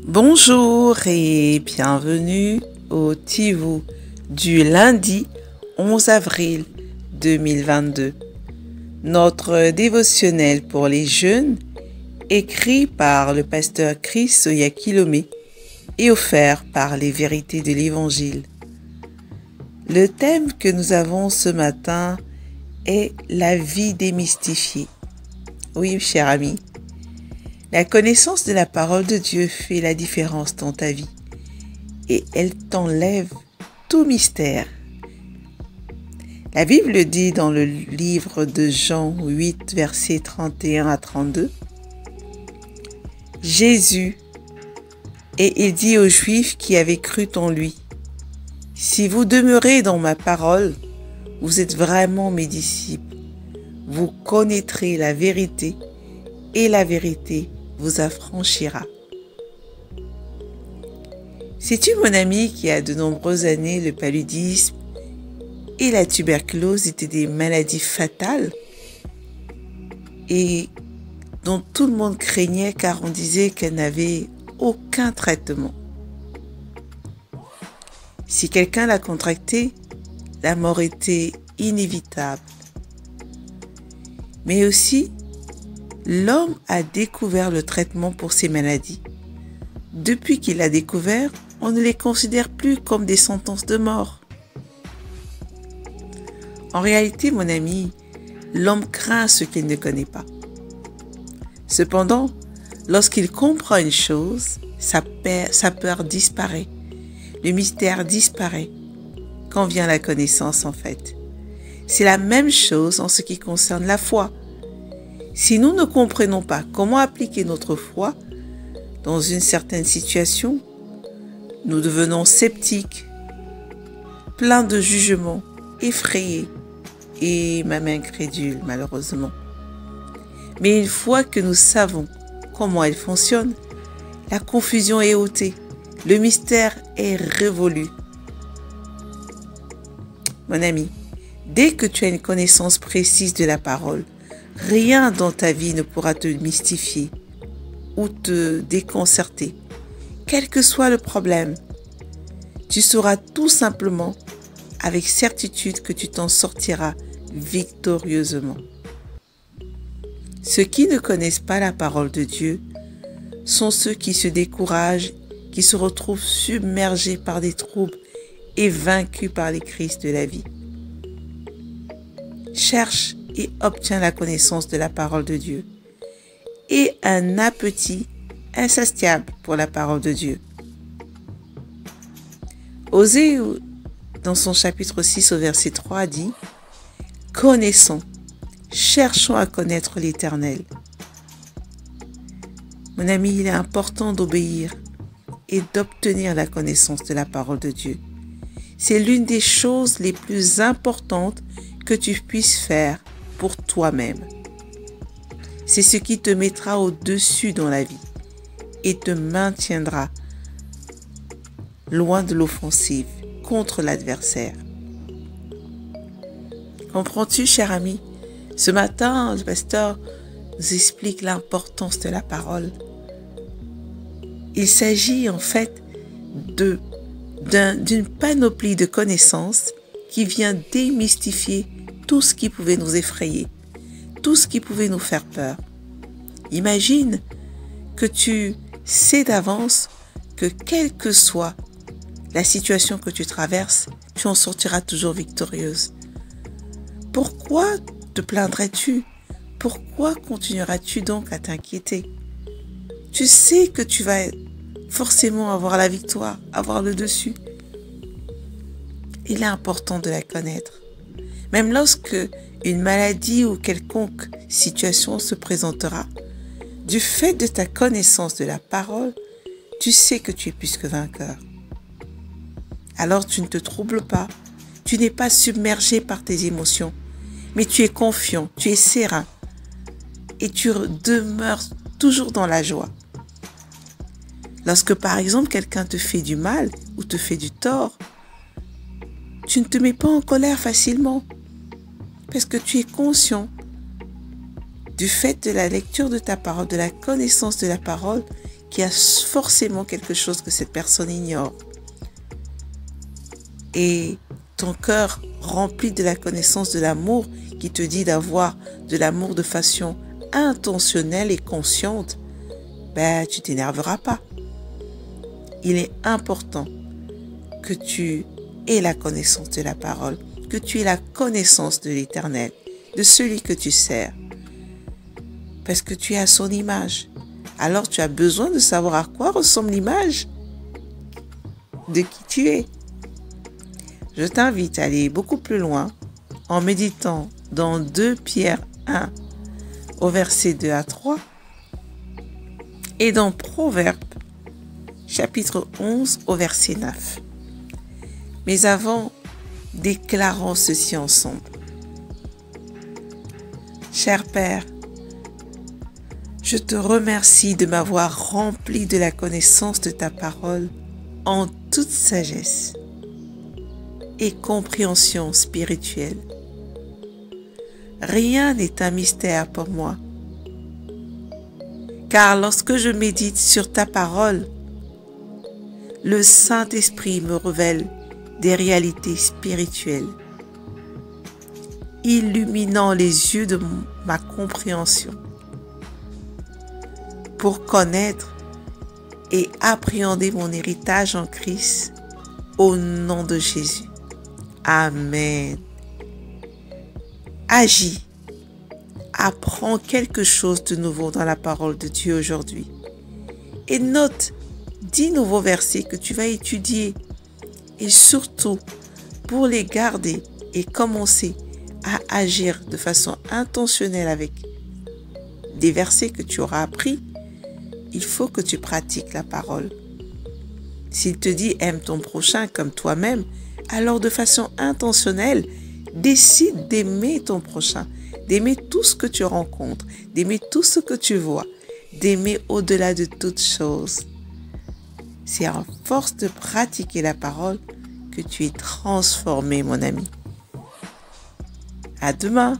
Bonjour et bienvenue au Tivou du lundi 11 avril 2022. Notre dévotionnel pour les jeunes, écrit par le pasteur Chris Oyakilome et offert par les vérités de l'Évangile. Le thème que nous avons ce matin est la vie démystifiée. Oui, cher ami, la connaissance de la parole de Dieu fait la différence dans ta vie et elle t'enlève tout mystère. La Bible dit dans le livre de Jean 8, versets 31 à 32, Jésus, et il dit aux Juifs qui avaient cru en lui, « Si vous demeurez dans ma parole, vous êtes vraiment mes disciples. Vous connaîtrez la vérité et la vérité vous affranchira. » Sais-tu, mon ami, qu'il y a de nombreuses années, le paludisme et la tuberculose étaient des maladies fatales et dont tout le monde craignait car on disait qu'elles n'avaient aucun traitement. Si quelqu'un l'a contracté, la mort était inévitable. Mais aussi, l'homme a découvert le traitement pour ces maladies. Depuis qu'il l'a découvert, on ne les considère plus comme des sentences de mort. En réalité, mon ami, l'homme craint ce qu'il ne connaît pas. Cependant, lorsqu'il comprend une chose, sa peur disparaît. Le mystère disparaît quand vient la connaissance en fait. C'est la même chose en ce qui concerne la foi. Si nous ne comprenons pas comment appliquer notre foi dans une certaine situation, nous devenons sceptiques, pleins de jugements, effrayés et même incrédules malheureusement. Mais une fois que nous savons comment elle fonctionne, la confusion est ôtée, le mystère est révolu. Mon ami, dès que tu as une connaissance précise de la parole, rien dans ta vie ne pourra te mystifier ou te déconcerter. Quel que soit le problème, tu sauras tout simplement avec certitude que tu t'en sortiras victorieusement. Ceux qui ne connaissent pas la parole de Dieu sont ceux qui se découragent, qui se retrouvent submergés par des troubles et vaincus par les crises de la vie. Cherche et obtiens la connaissance de la parole de Dieu et un appétit insatiable pour la parole de Dieu. Osée, dans son chapitre 6 au verset 3, dit « Connaissons, cherchons à connaître l'Éternel. » Mon ami, il est important d'obéir et d'obtenir la connaissance de la parole de Dieu. C'est l'une des choses les plus importantes que tu puisses faire pour toi-même. C'est ce qui te mettra au-dessus dans la vie et te maintiendra loin de l'offensive contre l'adversaire. Comprends-tu, cher ami? Ce matin, le pasteur nous explique l'importance de la parole. Il s'agit en fait d'une panoplie de connaissances qui vient démystifier tout ce qui pouvait nous effrayer, tout ce qui pouvait nous faire peur. Imagine que tu sais d'avance que quelle que soit la situation que tu traverses, tu en sortiras toujours victorieuse. Pourquoi te plaindrais-tu? Pourquoi continueras-tu donc à t'inquiéter? Tu sais que tu vas forcément avoir la victoire, avoir le dessus. Il est important de la connaître. Même lorsque une maladie ou quelconque situation se présentera, du fait de ta connaissance de la parole, tu sais que tu es plus que vainqueur. Alors tu ne te troubles pas, tu n'es pas submergé par tes émotions, mais tu es confiant, tu es serein et tu demeures toujours dans la joie. Lorsque par exemple quelqu'un te fait du mal ou te fait du tort, tu ne te mets pas en colère facilement parce que tu es conscient du fait de la lecture de ta parole, de la connaissance de la parole qu'il y a forcément quelque chose que cette personne ignore. Et ton cœur rempli de la connaissance de l'amour qui te dit d'avoir de l'amour de façon intentionnelle et consciente, tu t'énerveras pas. Il est important que tu aies la connaissance de la parole, que tu aies la connaissance de l'Éternel, de celui que tu sers. Parce que tu es à son image. Alors tu as besoin de savoir à quoi ressemble l'image de qui tu es. Je t'invite à aller beaucoup plus loin en méditant dans 2 Pierre 1 au verset 2 à 3 et dans Proverbes chapitre 11 au verset 9. Mais avant, déclarons ceci ensemble. Cher Père, je te remercie de m'avoir rempli de la connaissance de ta parole en toute sagesse et compréhension spirituelle. Rien n'est un mystère pour moi, car lorsque je médite sur ta parole, le Saint-Esprit me révèle des réalités spirituelles, illuminant les yeux de ma compréhension pour connaître et appréhender mon héritage en Christ au nom de Jésus. Amen. Agis. Apprends quelque chose de nouveau dans la parole de Dieu aujourd'hui. Et note 10 nouveaux versets que tu vas étudier. Et surtout, pour les garder et commencer à agir de façon intentionnelle avec des versets que tu auras appris, il faut que tu pratiques la parole. S'il te dit « aime ton prochain comme toi-même », alors de façon intentionnelle, décide d'aimer ton prochain, d'aimer tout ce que tu rencontres, d'aimer tout ce que tu vois, d'aimer au-delà de toutes choses. C'est à force de pratiquer la parole que tu es transformé, mon ami. À demain!